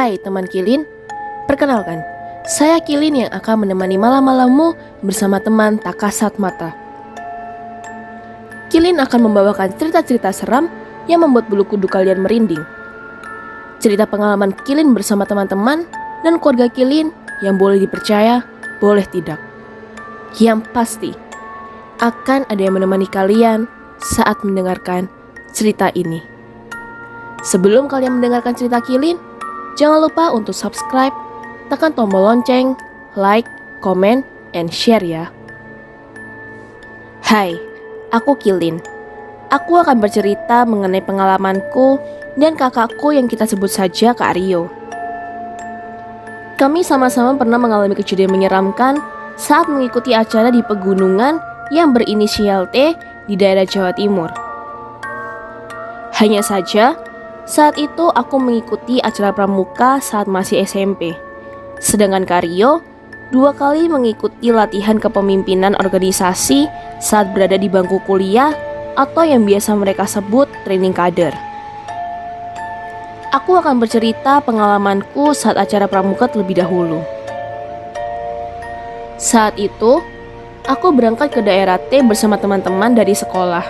Hai teman Kilin, perkenalkan, saya Kilin yang akan menemani malam-malammu bersama teman tak kasat mata. Kilin akan membawakan cerita-cerita seram yang membuat bulu kuduk kalian merinding. Cerita pengalaman Kilin bersama teman-teman dan keluarga Kilin yang boleh dipercaya, boleh tidak. Yang pasti, akan ada yang menemani kalian saat mendengarkan cerita ini. Sebelum kalian mendengarkan cerita Kilin, jangan lupa untuk subscribe, tekan tombol lonceng, like, komen, and share ya. Hai, aku Kilin. Aku akan bercerita mengenai pengalamanku dan kakakku yang kita sebut saja Kak Rio. Kami sama-sama pernah mengalami kejadian menyeramkan saat mengikuti acara di pegunungan yang berinisial T di daerah Jawa Timur. Hanya saja, saat itu aku mengikuti acara pramuka saat masih SMP. Sedangkan Kak Rio 2 kali mengikuti latihan kepemimpinan organisasi saat berada di bangku kuliah atau yang biasa mereka sebut training kader. Aku akan bercerita pengalamanku saat acara pramuka terlebih dahulu. Saat itu, aku berangkat ke daerah T bersama teman-teman dari sekolah.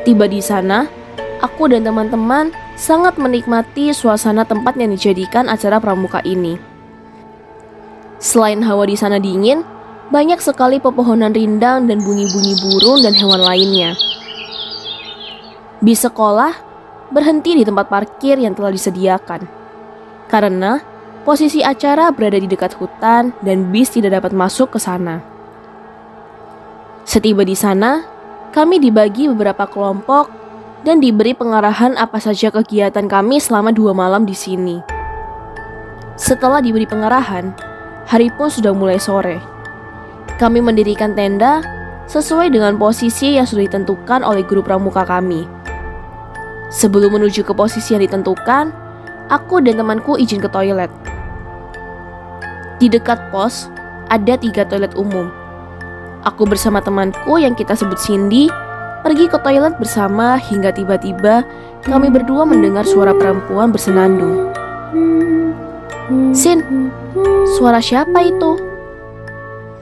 Tiba di sana, aku dan teman-teman sangat menikmati suasana tempat yang dijadikan acara pramuka ini. Selain hawa di sana dingin, banyak sekali pepohonan rindang dan bunyi-bunyi burung dan hewan lainnya. Bis sekolah berhenti di tempat parkir yang telah disediakan. Karena posisi acara berada di dekat hutan dan bis tidak dapat masuk ke sana. Setiba di sana, kami dibagi beberapa kelompok dan diberi pengarahan apa saja kegiatan kami selama 2 malam di sini. Setelah diberi pengarahan, hari pun sudah mulai sore. Kami mendirikan tenda sesuai dengan posisi yang sudah ditentukan oleh guru pramuka kami. Sebelum menuju ke posisi yang ditentukan, aku dan temanku izin ke toilet. Di dekat pos, ada 3 toilet umum. Aku bersama temanku yang kita sebut Cindy pergi ke toilet bersama hingga tiba-tiba kami berdua mendengar suara perempuan bersenandung. "Sin, suara siapa itu?"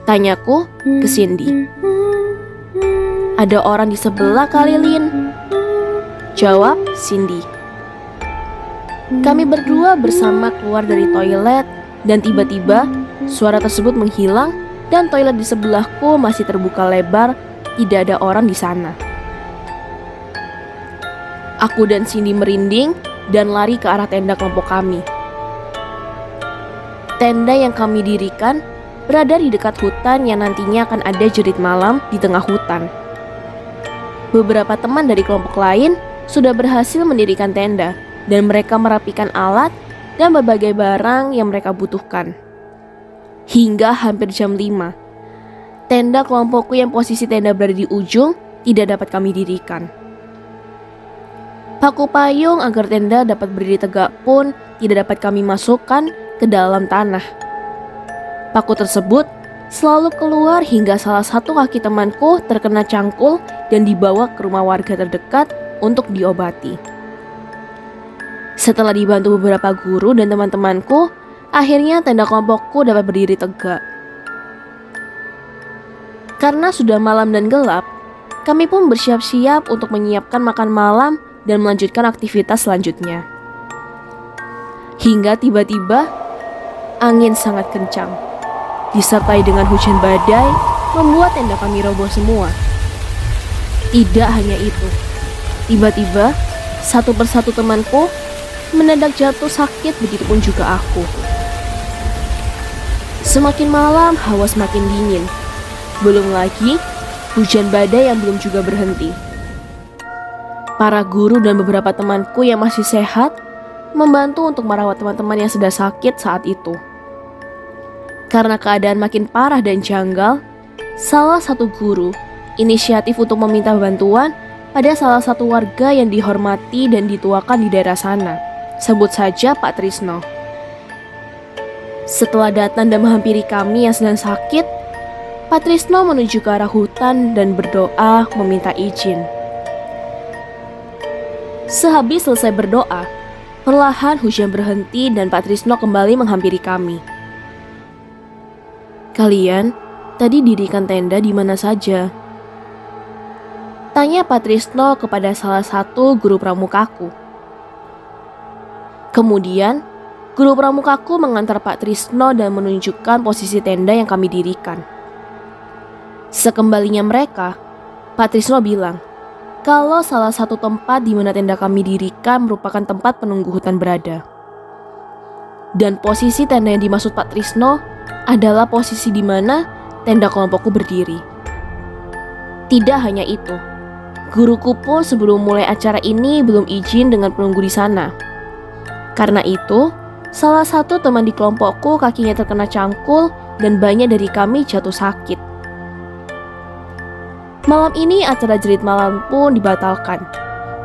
tanyaku ke Cindy. "Ada orang di sebelah kali, Lin," jawab Cindy. Kami berdua bersama keluar dari toilet dan tiba-tiba suara tersebut menghilang dan toilet di sebelahku masih terbuka lebar, tidak ada orang di sana. Aku dan Cindy merinding dan lari ke arah tenda kelompok kami. Tenda yang kami dirikan berada di dekat hutan yang nantinya akan ada jerit malam di tengah hutan. Beberapa teman dari kelompok lain sudah berhasil mendirikan tenda dan mereka merapikan alat dan berbagai barang yang mereka butuhkan. Hingga hampir jam 5, tenda kelompokku yang posisi tenda berada di ujung tidak dapat kami dirikan. Paku payung agar tenda dapat berdiri tegak pun tidak dapat kami masukkan ke dalam tanah. Paku tersebut selalu keluar hingga salah satu kaki temanku terkena cangkul dan dibawa ke rumah warga terdekat untuk diobati. Setelah dibantu beberapa guru dan teman-temanku, akhirnya tenda kelompokku dapat berdiri tegak. Karena sudah malam dan gelap, kami pun bersiap-siap untuk menyiapkan makan malam dan melanjutkan aktivitas selanjutnya. Hingga tiba-tiba angin sangat kencang, disertai dengan hujan badai, membuat tenda kami roboh semua. Tidak hanya itu, tiba-tiba satu persatu temanku mendadak jatuh sakit, begitupun juga aku. Semakin malam, hawa semakin dingin. Belum lagi hujan badai yang belum juga berhenti. Para guru dan beberapa temanku yang masih sehat membantu untuk merawat teman-teman yang sedang sakit saat itu. Karena keadaan makin parah dan janggal, salah satu guru inisiatif untuk meminta bantuan pada salah satu warga yang dihormati dan dituakan di daerah sana. Sebut saja Pak Trisno. Setelah datang dan menghampiri kami yang sedang sakit, Pak Trisno menuju ke arah hutan dan berdoa meminta izin. Sehabis selesai berdoa, Perlahan hujan berhenti dan Pak Trisno kembali menghampiri kami. "Kalian tadi dirikan tenda di mana saja?" tanya Pak Trisno kepada salah satu guru pramukaku. Kemudian, guru pramukaku mengantar Pak Trisno dan menunjukkan posisi tenda yang kami dirikan. Sekembalinya mereka, Pak Trisno bilang kalau salah satu tempat di mana tenda kami dirikan merupakan tempat penunggu hutan berada. Dan posisi tenda yang dimaksud Pak Trisno adalah posisi di mana tenda kelompokku berdiri. Tidak hanya itu, guruku pun sebelum mulai acara ini belum izin dengan penunggu di sana. Karena itu, salah satu teman di kelompokku kakinya terkena cangkul dan banyak dari kami jatuh sakit. Malam ini acara jerit malam pun dibatalkan,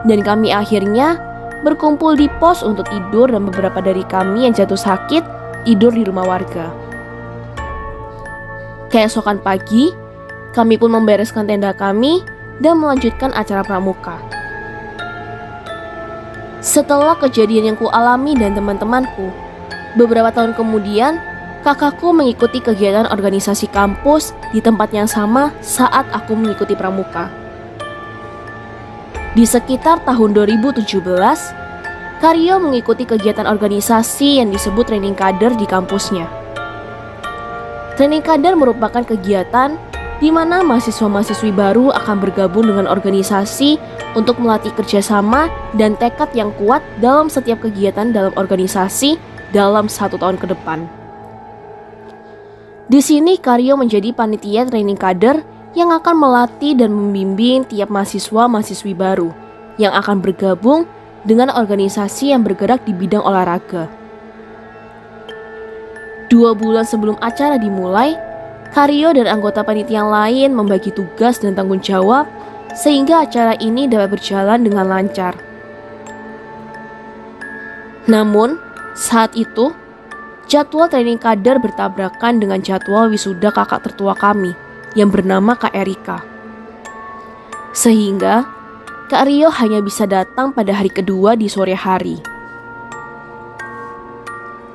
dan kami akhirnya berkumpul di pos untuk tidur dan beberapa dari kami yang jatuh sakit tidur di rumah warga. Keesokan pagi, kami pun membereskan tenda kami dan melanjutkan acara pramuka. Setelah kejadian yang kualami dan teman-temanku, beberapa tahun kemudian, kakakku mengikuti kegiatan organisasi kampus di tempat yang sama saat aku mengikuti pramuka. Di sekitar tahun 2017, Karyo mengikuti kegiatan organisasi yang disebut training kader di kampusnya. Training kader merupakan kegiatan di mana mahasiswa-mahasiswi baru akan bergabung dengan organisasi untuk melatih kerjasama dan tekad yang kuat dalam setiap kegiatan dalam organisasi dalam 1 tahun ke depan. Di sini Karyo menjadi panitia training kader yang akan melatih dan membimbing tiap mahasiswa-mahasiswi baru yang akan bergabung dengan organisasi yang bergerak di bidang olahraga. 2 bulan sebelum acara dimulai, Karyo dan anggota panitia yang lain membagi tugas dan tanggung jawab sehingga acara ini dapat berjalan dengan lancar. Namun, saat itu, jadwal training kader bertabrakan dengan jadwal wisuda kakak tertua kami yang bernama Kak Erika. Sehingga, Kak Rio hanya bisa datang pada hari kedua di sore hari.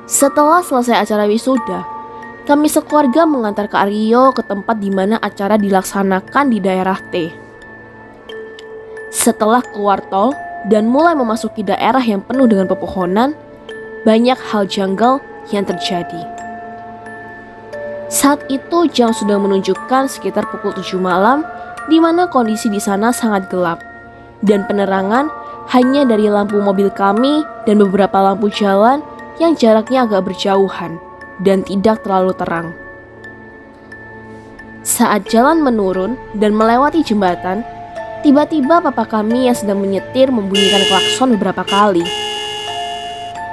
Setelah selesai acara wisuda, kami sekeluarga mengantar Kak Rio ke tempat di mana acara dilaksanakan di daerah T. Setelah keluar tol dan mulai memasuki daerah yang penuh dengan pepohonan, banyak hal janggal yang terjadi. Saat itu jam sudah menunjukkan sekitar pukul 7 malam, di mana kondisi di sana sangat gelap, dan penerangan hanya dari lampu mobil kami dan beberapa lampu jalan yang jaraknya agak berjauhan dan tidak terlalu terang. Saat jalan menurun dan melewati jembatan, tiba-tiba papa kami yang sedang menyetir membunyikan klakson beberapa kali.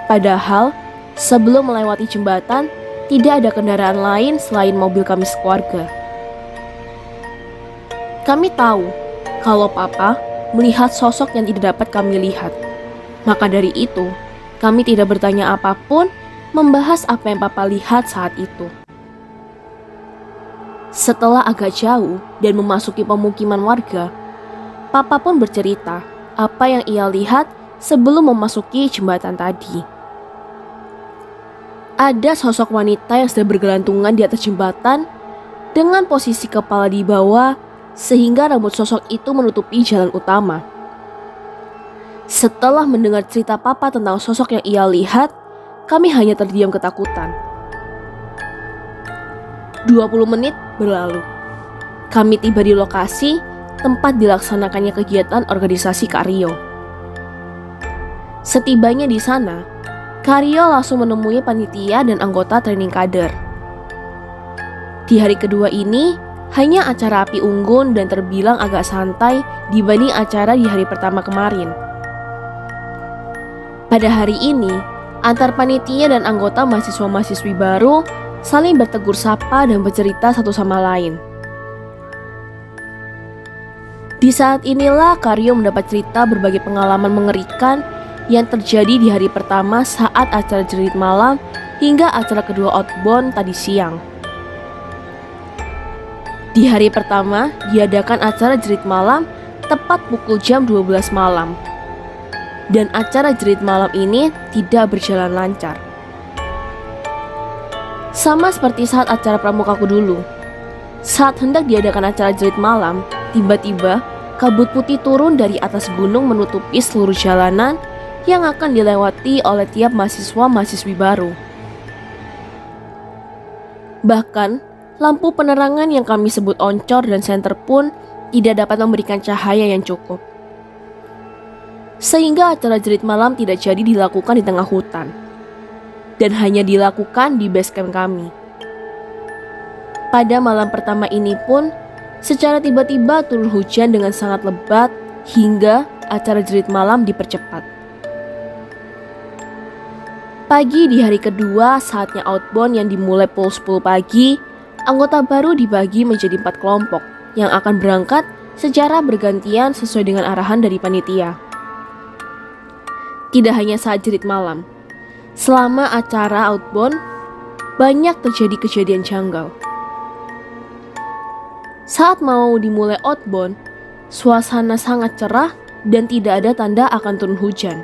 Padahal, sebelum melewati jembatan, tidak ada kendaraan lain selain mobil kami sekeluarga. Kami tahu kalau papa melihat sosok yang tidak dapat kami lihat. Maka dari itu, kami tidak bertanya apapun, membahas apa yang papa lihat saat itu. Setelah agak jauh dan memasuki pemukiman warga, papa pun bercerita apa yang ia lihat sebelum memasuki jembatan tadi. Ada sosok wanita yang sedang bergelantungan di atas jembatan dengan posisi kepala di bawah sehingga rambut sosok itu menutupi jalan utama. Setelah mendengar cerita papa tentang sosok yang ia lihat, kami hanya terdiam ketakutan. 20 menit berlalu. Kami tiba di lokasi tempat dilaksanakannya kegiatan organisasi Kak Rio. Setibanya di sana, Kak Rio langsung menemui panitia dan anggota training kader. Di hari kedua ini, hanya acara api unggun dan terbilang agak santai dibanding acara di hari pertama kemarin. Pada hari ini, antar panitia dan anggota mahasiswa-mahasiswi baru saling bertegur sapa dan bercerita satu sama lain. Di saat inilah Karyo mendapat cerita berbagai pengalaman mengerikan yang terjadi di hari pertama saat acara jerit malam hingga acara kedua outbound tadi siang. Di hari pertama diadakan acara jerit malam tepat pukul jam 12 malam. dan acara jerit malam ini tidak berjalan lancar. Sama seperti saat acara pramukaku dulu. Saat hendak diadakan acara jerit malam, tiba-tiba kabut putih turun dari atas gunung menutupi seluruh jalanan yang akan dilewati oleh tiap mahasiswa-mahasiswi baru. Bahkan, lampu penerangan yang kami sebut oncor dan senter pun tidak dapat memberikan cahaya yang cukup. Sehingga acara jerit malam tidak jadi dilakukan di tengah hutan, dan hanya dilakukan di base camp kami. Pada malam pertama ini pun, secara tiba-tiba turun hujan dengan sangat lebat hingga acara jerit malam dipercepat. Pagi di hari kedua, saatnya outbound yang dimulai pukul 10 pagi, anggota baru dibagi menjadi 4 kelompok yang akan berangkat secara bergantian sesuai dengan arahan dari panitia. Tidak hanya saat jerit malam, selama acara outbound, banyak terjadi kejadian janggal. Saat mau dimulai outbound, suasana sangat cerah dan tidak ada tanda akan turun hujan.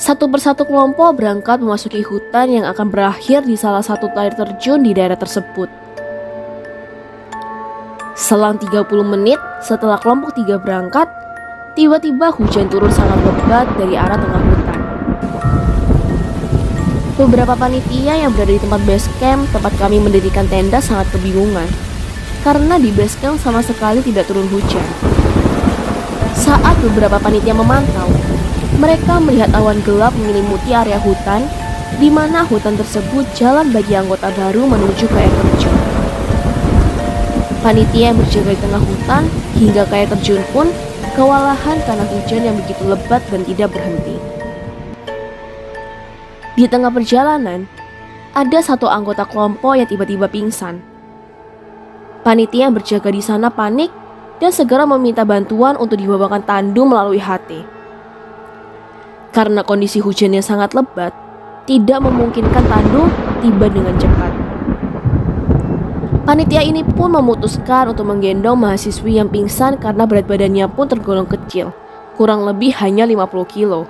Satu persatu kelompok berangkat memasuki hutan yang akan berakhir di salah satu air terjun di daerah tersebut. Selang 30 menit setelah kelompok 3 berangkat, tiba-tiba hujan turun sangat lebat dari arah tengah hutan. Beberapa panitia yang berada di tempat base camp tempat kami mendirikan tenda sangat kebingungan, karena di base camp sama sekali tidak turun hujan. Saat beberapa panitia memantau, mereka melihat awan gelap menyelimuti area hutan, di mana hutan tersebut jalan bagi anggota baru menuju ke air terjun. Panitia yang berjaga di tengah hutan hingga ke air terjun pun kewalahan karena hujan yang begitu lebat dan tidak berhenti. Di tengah perjalanan, ada satu anggota kelompok yang tiba-tiba pingsan. Panitia yang berjaga di sana panik dan segera meminta bantuan untuk dibawakan tandu melalui HT. Karena kondisi hujan yang sangat lebat, tidak memungkinkan tandu tiba dengan cepat. Panitia ini pun memutuskan untuk menggendong mahasiswi yang pingsan karena berat badannya pun tergolong kecil, kurang lebih hanya 50 kilo.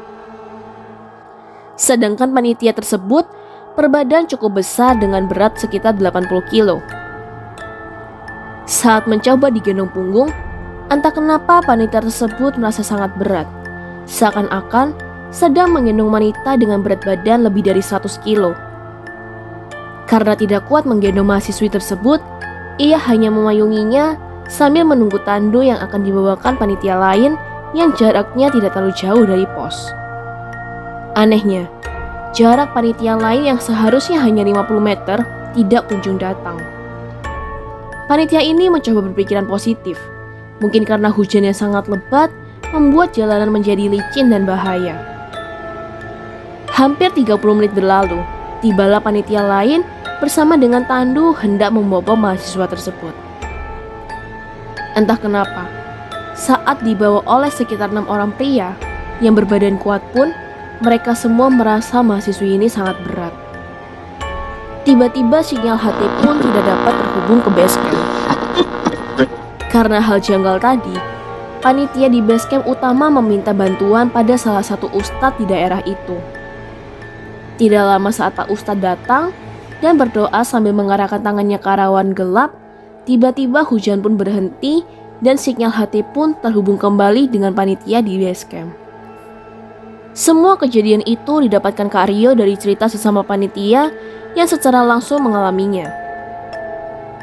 Sedangkan panitia tersebut berbadan cukup besar dengan berat sekitar 80 kilo. Saat mencoba digendong punggung, entah kenapa panitia tersebut merasa sangat berat, seakan-akan sedang menggendong wanita dengan berat badan lebih dari 100 kilo. Karena tidak kuat menggendong mahasiswi tersebut, ia hanya memayunginya sambil menunggu tandu yang akan dibawakan panitia lain yang jaraknya tidak terlalu jauh dari pos. Anehnya, jarak panitia lain yang seharusnya hanya 50 meter tidak kunjung datang. Panitia ini mencoba berpikiran positif. Mungkin karena hujan yang sangat lebat membuat jalanan menjadi licin dan bahaya. Hampir 30 menit berlalu, tibalah panitia lain bersama dengan tandu hendak membawa mahasiswa tersebut. Entah kenapa, saat dibawa oleh sekitar 6 orang pria yang berbadan kuat pun, mereka semua merasa mahasiswi ini sangat berat. Tiba-tiba sinyal HT pun tidak dapat terhubung ke base camp. Karena hal janggal tadi, panitia di base camp utama meminta bantuan pada salah satu ustadz di daerah itu. Tidak lama saat Pak Ustadz datang dan berdoa sambil mengarahkan tangannya ke arah awan gelap, tiba-tiba hujan pun berhenti dan sinyal HT pun terhubung kembali dengan panitia di base camp. Semua kejadian itu didapatkan Kak Rio dari cerita sesama panitia yang secara langsung mengalaminya.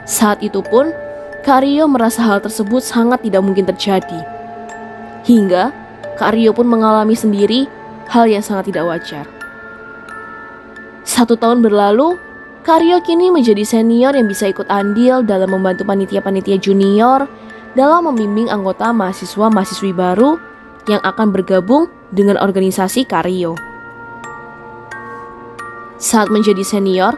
Saat itu pun, Kak Rio merasa hal tersebut sangat tidak mungkin terjadi. Hingga, Kak Rio pun mengalami sendiri hal yang sangat tidak wajar. 1 tahun berlalu, Kak Rio kini menjadi senior yang bisa ikut andil dalam membantu panitia-panitia junior dalam membimbing anggota mahasiswa-mahasiswi baru yang akan bergabung dengan organisasi Kak Rio. Saat menjadi senior,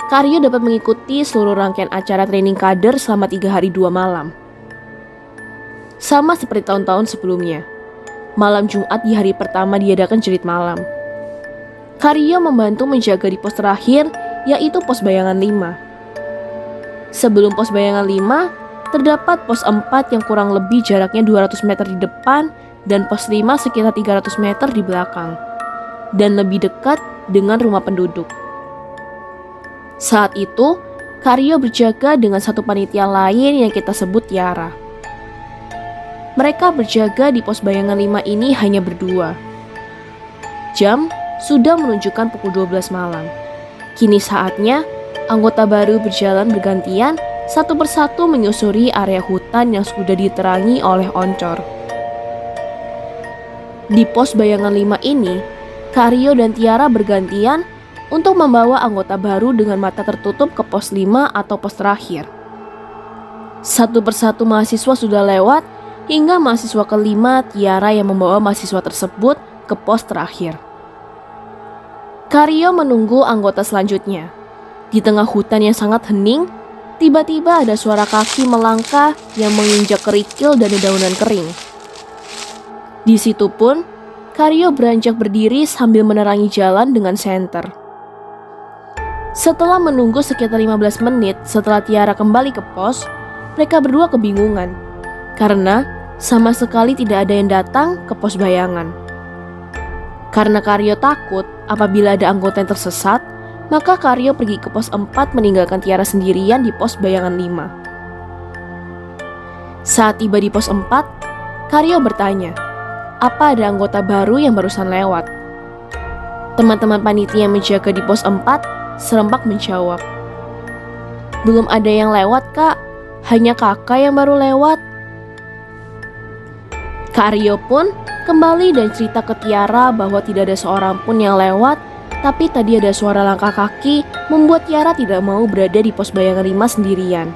Kak Rio dapat mengikuti seluruh rangkaian acara training kader selama 3 hari 2 malam. Sama seperti tahun-tahun sebelumnya, malam Jumat di hari pertama diadakan jerit malam. Kak Rio membantu menjaga di pos terakhir, yaitu pos bayangan 5. Sebelum pos bayangan 5, terdapat pos 4 yang kurang lebih jaraknya 200 meter di depan dan pos 5 sekitar 300 meter di belakang, dan lebih dekat dengan rumah penduduk. Saat itu, Kak Rio berjaga dengan satu panitia lain yang kita sebut Tiara. Mereka berjaga di pos bayangan 5 ini hanya berdua. Jam sudah menunjukkan pukul 12 malam. Kini saatnya anggota baru berjalan bergantian satu persatu menyusuri area hutan yang sudah diterangi oleh oncor. Di pos bayangan 5 ini, Kak Rio dan Tiara bergantian untuk membawa anggota baru dengan mata tertutup ke pos 5 atau pos terakhir. Satu persatu mahasiswa sudah lewat hingga mahasiswa kelima Tiara yang membawa mahasiswa tersebut ke pos terakhir. Kak Rio menunggu anggota selanjutnya. Di tengah hutan yang sangat hening, tiba-tiba ada suara kaki melangkah yang menginjak kerikil dan dedaunan kering. Di situ pun, Kak Rio beranjak berdiri sambil menerangi jalan dengan senter. Setelah menunggu sekitar 15 menit setelah Tiara kembali ke pos, mereka berdua kebingungan karena sama sekali tidak ada yang datang ke pos bayangan. Karena Kak Rio takut apabila ada anggota yang tersesat, maka Kak Rio pergi ke pos 4 meninggalkan Tiara sendirian di pos bayangan 5. Saat tiba di pos 4, Kak Rio bertanya, apa ada anggota baru yang barusan lewat? Teman-teman panitia yang menjaga di pos 4 serempak menjawab, belum ada yang lewat Kak, hanya kakak yang baru lewat. Kak Rio pun kembali dan cerita ke Tiara bahwa tidak ada seorang pun yang lewat, tapi tadi ada suara langkah kaki membuat Tiara tidak mau berada di pos bayangan 5 sendirian.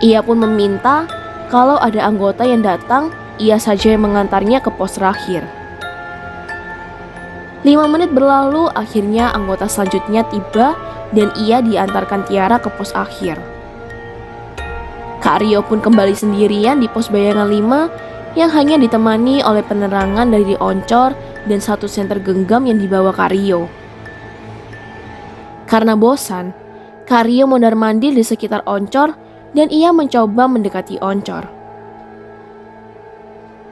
Ia pun meminta kalau ada anggota yang datang, ia saja yang mengantarnya ke pos terakhir. 5 menit berlalu, akhirnya anggota selanjutnya tiba dan ia diantarkan Tiara ke pos akhir. Kak Rio pun kembali sendirian di pos bayangan 5 yang hanya ditemani oleh penerangan dari oncor dan satu senter genggam yang dibawa Kak Rio. Karena bosan, Kak Rio mondar-mandir di sekitar oncor dan ia mencoba mendekati oncor.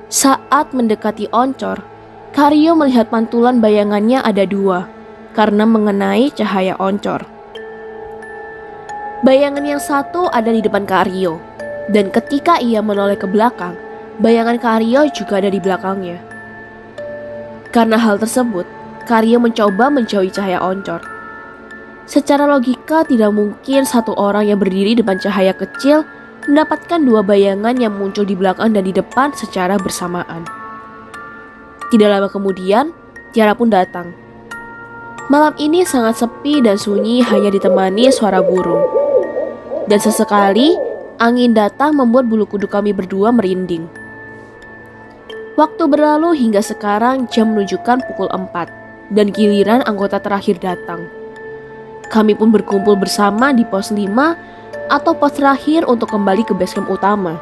Saat mendekati oncor, Kak Rio melihat pantulan bayangannya ada 2 karena mengenai cahaya oncor. Bayangan yang satu ada di depan Kak Rio, dan ketika ia menoleh ke belakang, bayangan Kak Rio juga ada di belakangnya. Karena hal tersebut, Kak Rio mencoba menjauhi cahaya oncor. Secara logika tidak mungkin satu orang yang berdiri depan cahaya kecil mendapatkan 2 bayangan yang muncul di belakang dan di depan secara bersamaan. Tidak lama kemudian, Tiara pun datang. Malam ini sangat sepi dan sunyi, hanya ditemani suara burung. Dan sesekali, angin datang membuat bulu kuduk kami berdua merinding. Waktu berlalu hingga sekarang jam menunjukkan pukul 4 dan giliran anggota terakhir datang. Kami pun berkumpul bersama di pos 5 atau pos terakhir untuk kembali ke basecamp utama.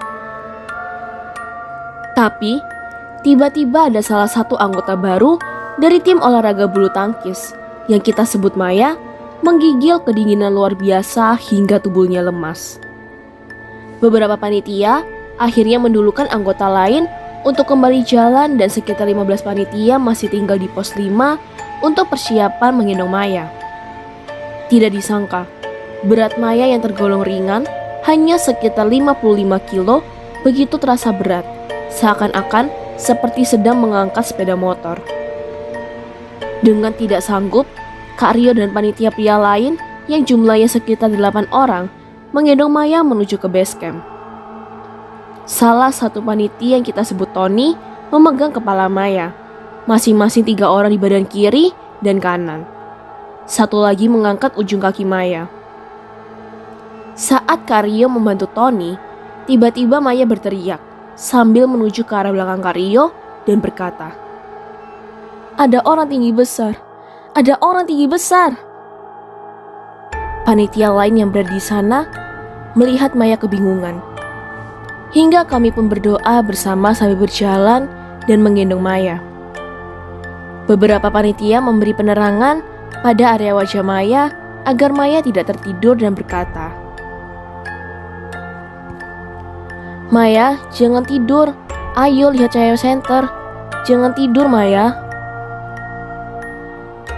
Tapi, tiba-tiba ada salah satu anggota baru dari tim olahraga bulu tangkis yang kita sebut Maya menggigil kedinginan luar biasa hingga tubuhnya lemas. Beberapa panitia akhirnya mendulukan anggota lain untuk kembali jalan dan sekitar 15 panitia masih tinggal di pos 5 untuk persiapan menggendong Maya. Tidak disangka, berat Maya yang tergolong ringan hanya sekitar 55 kilo begitu terasa berat, seakan-akan seperti sedang mengangkat sepeda motor. Dengan tidak sanggup, Kak Rio dan panitia pria lain yang jumlahnya sekitar 8 orang menggendong Maya menuju ke basecamp. Salah satu panitia yang kita sebut Tony memegang kepala Maya, masing-masing 3 orang di badan kiri dan kanan. Satu lagi mengangkat ujung kaki Maya. Saat Kak Rio membantu Tony, tiba-tiba Maya berteriak sambil menuju ke arah belakang Kak Rio dan berkata, "Ada orang tinggi besar! Ada orang tinggi besar!" Panitia lain yang berada di sana melihat Maya kebingungan. Hingga kami pun berdoa bersama sambil berjalan dan menggendong Maya. Beberapa panitia memberi penerangan pada area wajah Maya agar Maya tidak tertidur dan berkata, "Maya, jangan tidur. Ayo lihat cahaya senter. Jangan tidur, Maya.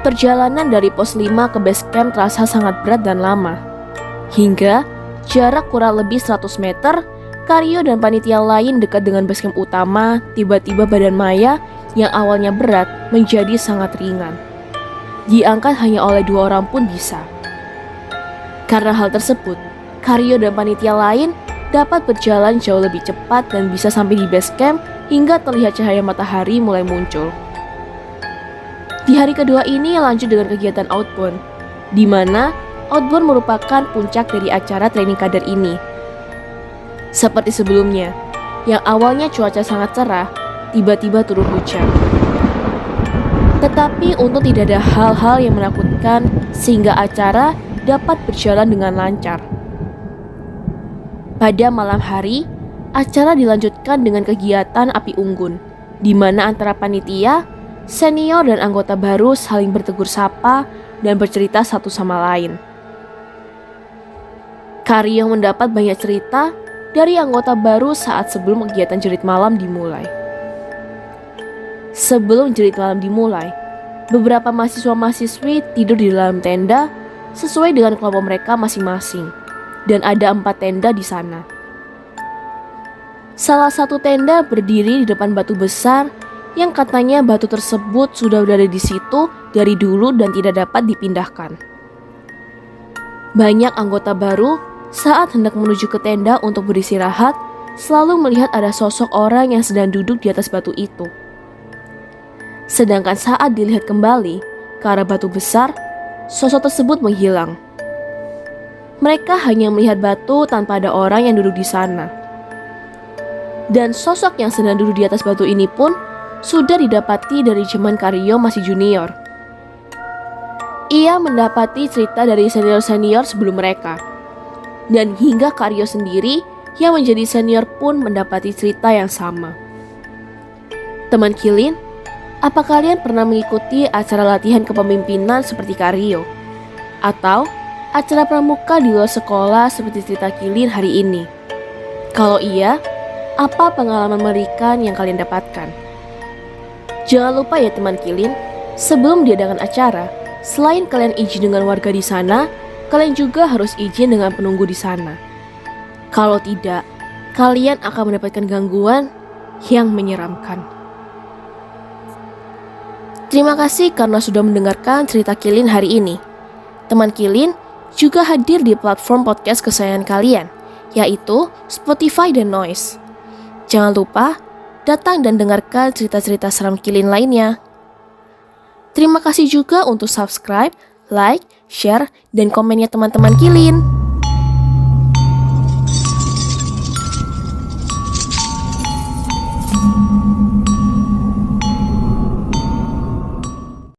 Perjalanan dari pos 5 ke base camp terasa sangat berat dan lama. Hingga jarak kurang lebih 100 meter, Karyo dan panitia lain dekat dengan base camp utama, tiba-tiba badan Maya yang awalnya berat menjadi sangat ringan. Diangkat hanya oleh 2 orang pun bisa. Karena hal tersebut, Karyo dan panitia lain dapat berjalan jauh lebih cepat dan bisa sampai di base camp hingga terlihat cahaya matahari mulai muncul. Di hari kedua ini lanjut dengan kegiatan outbound, di mana outbound merupakan puncak dari acara training kader ini. Seperti sebelumnya, yang awalnya cuaca sangat cerah, tiba-tiba turun hujan. Tetapi untung tidak ada hal-hal yang menakutkan sehingga acara dapat berjalan dengan lancar. Pada malam hari, acara dilanjutkan dengan kegiatan api unggun, di mana antara panitia, senior dan anggota baru saling bertegur sapa dan bercerita satu sama lain. Karyo mendapat banyak cerita dari anggota baru saat sebelum kegiatan jerit malam dimulai. Sebelum jerit malam dimulai, beberapa mahasiswa-mahasiswi tidur di dalam tenda sesuai dengan kelompok mereka masing-masing, dan ada 4 tenda di sana. Salah satu tenda berdiri di depan batu besar yang katanya batu tersebut sudah berada di situ dari dulu dan tidak dapat dipindahkan. Banyak anggota baru saat hendak menuju ke tenda untuk beristirahat, selalu melihat ada sosok orang yang sedang duduk di atas batu itu. Sedangkan saat dilihat kembali ke arah batu besar, sosok tersebut menghilang. Mereka hanya melihat batu tanpa ada orang yang duduk di sana. Dan sosok yang sedang duduk di atas batu ini pun sudah didapati dari zaman Karyo masih junior. Ia mendapati cerita dari senior-senior sebelum mereka. Dan hingga Karyo sendiri yang menjadi senior pun mendapati cerita yang sama. Teman Kilin, apa kalian pernah mengikuti acara latihan kepemimpinan seperti Karyo? Atau acara pramuka di luar sekolah seperti cerita Kilin hari ini? Kalau iya, apa pengalaman mengerikan yang kalian dapatkan? Jangan lupa ya teman Kilin, sebelum diadakan acara, selain kalian izin dengan warga di sana, kalian juga harus izin dengan penunggu di sana. Kalau tidak, kalian akan mendapatkan gangguan yang menyeramkan. Terima kasih karena sudah mendengarkan cerita Kilin hari ini. Teman Kilin juga hadir di platform podcast kesayangan kalian, yaitu Spotify dan Noise. Jangan lupa datang dan dengarkan cerita-cerita seram Kilin lainnya. Terima kasih juga untuk subscribe, like, share, dan komennya teman-teman Kilin.